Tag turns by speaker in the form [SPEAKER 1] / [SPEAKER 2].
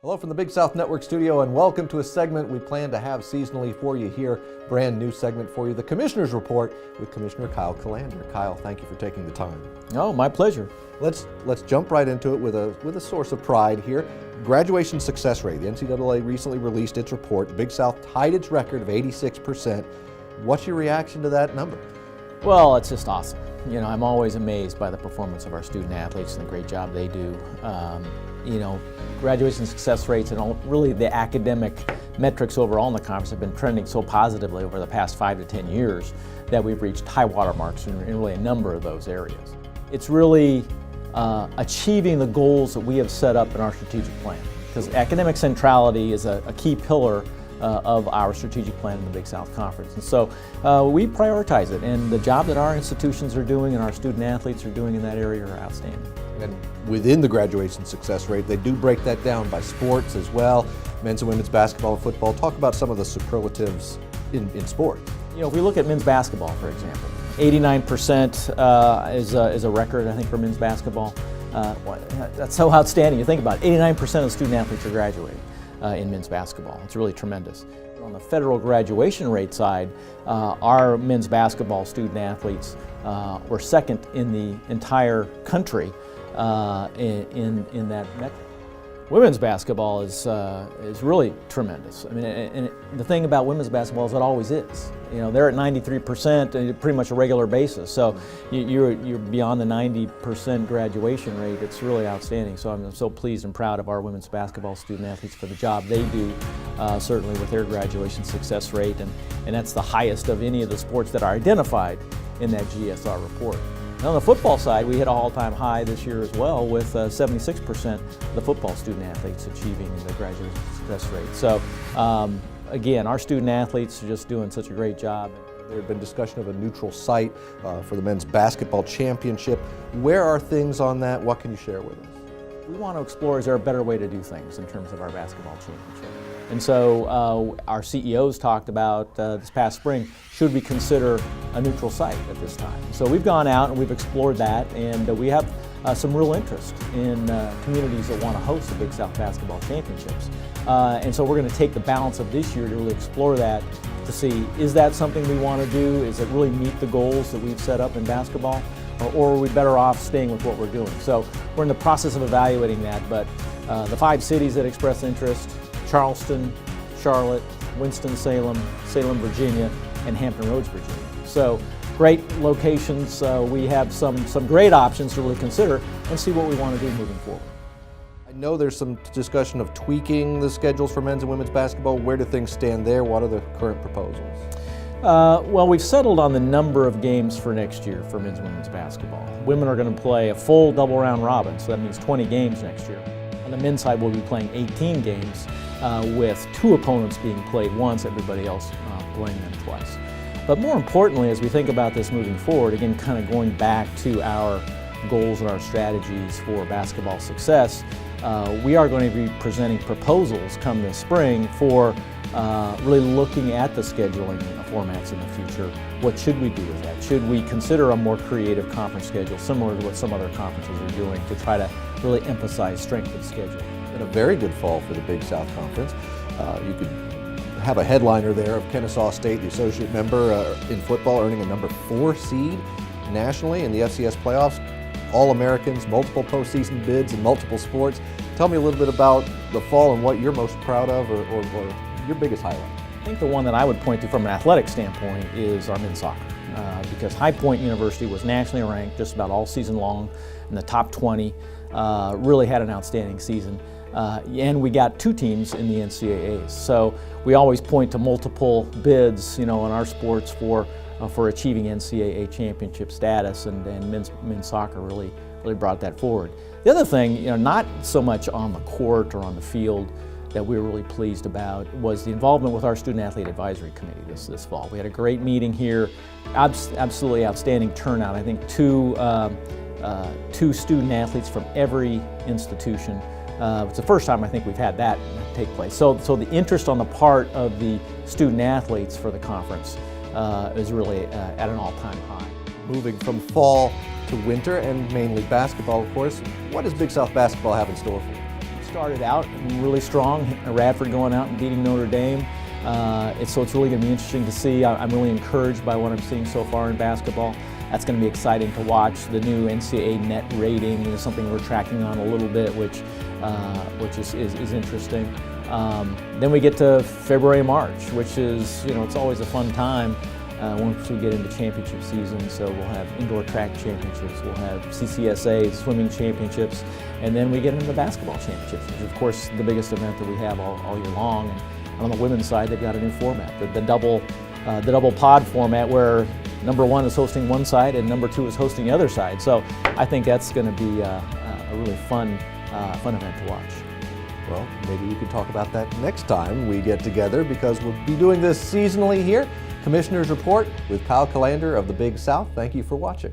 [SPEAKER 1] Hello from the Big South Network studio and welcome to a segment we plan to have seasonally for you here. Brand new segment for you, the Commissioner's Report with Commissioner Kyle Kallander. Kyle, thank you for taking the time.
[SPEAKER 2] Oh, my pleasure.
[SPEAKER 1] Let's jump right into it with a source of pride here. Graduation success rate. The NCAA recently released its report. Big South tied its record of 86%. What's your reaction to that number?
[SPEAKER 2] Well, it's just awesome. You know, I'm always amazed by the performance of our student athletes and the great job they do. Graduation success rates and really the academic metrics overall in the conference have been trending so positively over the past 5 to 10 years that we've reached high water marks in really a number of those areas. It's really achieving the goals that we have set up in our strategic plan, because academic centrality is a key pillar of our strategic plan in the Big South Conference. And so we prioritize it, and the job that our institutions are doing and our student athletes are doing in that area are outstanding.
[SPEAKER 1] And within the graduation success rate, they do break that down by sports as well, men's and women's basketball and football. Talk about some of the superlatives in sport.
[SPEAKER 2] You know, if we look at men's basketball, for example, 89% is a record, I think, for men's basketball. That's so outstanding. You think about it, 89% of student athletes are graduating in men's basketball. It's really tremendous. On the federal graduation rate side, our men's basketball student athletes were second in the entire country in that metric. Women's basketball is really tremendous. I mean, and the thing about women's basketball is it always is. You know, they're at 93% pretty much a regular basis. So you're beyond the 90% graduation rate. It's really outstanding. So I'm so pleased and proud of our women's basketball student athletes for the job they do, certainly with their graduation success rate, and that's the highest of any of the sports that are identified in that GSR report. On the football side, we hit an all-time high this year as well, with 76% of the football student athletes achieving the graduation success rate. So again, our student athletes are just doing such a great job.
[SPEAKER 1] There had been discussion of a neutral site for the men's basketball championship. Where are things on that? What can you share with us?
[SPEAKER 2] We want to explore, is there a better way to do things in terms of our basketball championship? And so our CEOs talked about this past spring, should we consider a neutral site at this time? So we've gone out and we've explored that, and we have some real interest in communities that want to host the Big South Basketball Championships. And so we're going to take the balance of this year to really explore that, to see, is that something we want to do? Is it really meet the goals that we've set up in basketball? Or are we better off staying with what we're doing? So we're in the process of evaluating that, but the 5 cities that express interest: Charleston, Charlotte, Winston-Salem, Salem, Virginia, and Hampton Roads, Virginia. So great locations. We have some great options to really consider and see what we want to do moving forward.
[SPEAKER 1] I know there's some discussion of tweaking the schedules for men's and women's basketball. Where do things stand there? What are the current proposals?
[SPEAKER 2] Well, we've settled on the number of games for next year for men's and women's basketball. Women are going to play a full double round robin, so that means 20 games next year. On the men's side, we'll be playing 18 games with 2 opponents being played once, everybody else playing them twice. But more importantly, as we think about this moving forward, again, kind of going back to our goals and our strategies for basketball success, we are going to be presenting proposals come this spring for really looking at the scheduling formats in the future. What should we do with that? Should we consider a more creative conference schedule, similar to what some other conferences are doing, to try to really emphasize strength of schedule?
[SPEAKER 1] Been a very good fall for the Big South Conference. You could have a headliner there of Kennesaw State, the associate member in football, earning a number 4 seed nationally in the FCS playoffs. All-Americans, multiple postseason bids in multiple sports. Tell me a little bit about the fall and what you're most proud of, or your biggest highlight.
[SPEAKER 2] I think the one that I would point to from an athletic standpoint is our men's soccer, because High Point University was nationally ranked just about all season long in the top 20, really had an outstanding season. And we got 2 teams in the NCAAs. So we always point to multiple bids, in our sports for achieving NCAA championship status, and men's soccer really brought that forward. The other thing, not so much on the court or on the field, that we were really pleased about was the involvement with our Student Athlete Advisory Committee this fall. We had a great meeting here, absolutely outstanding turnout. I think two student athletes from every institution. It's the first time I think we've had that take place. So the interest on the part of the student athletes for the conference is really at an all-time high.
[SPEAKER 1] Moving from fall to winter, and mainly basketball, of course, what does Big South basketball have in store for you?
[SPEAKER 2] started out really strong. Radford going out and beating Notre Dame. So it's really going to be interesting to see. I'm really encouraged by what I'm seeing so far in basketball. That's going to be exciting to watch. The new NCAA net rating is something we're tracking on a little bit, which is interesting. Then we get to February, March, which is, it's always a fun time once we get into championship season. So we'll have indoor track championships, we'll have CCSA swimming championships, and then we get into the basketball championships, which is of course the biggest event that we have all year long. And on the women's side, they've got a new format, the double pod format, where number one is hosting one side and number two is hosting the other side. So I think that's going to be a really fun event to watch.
[SPEAKER 1] Well, maybe we could talk about that next time we get together, because we'll be doing this seasonally here. Commissioner's Report with Kyle Kallander of the Big South. Thank you for watching.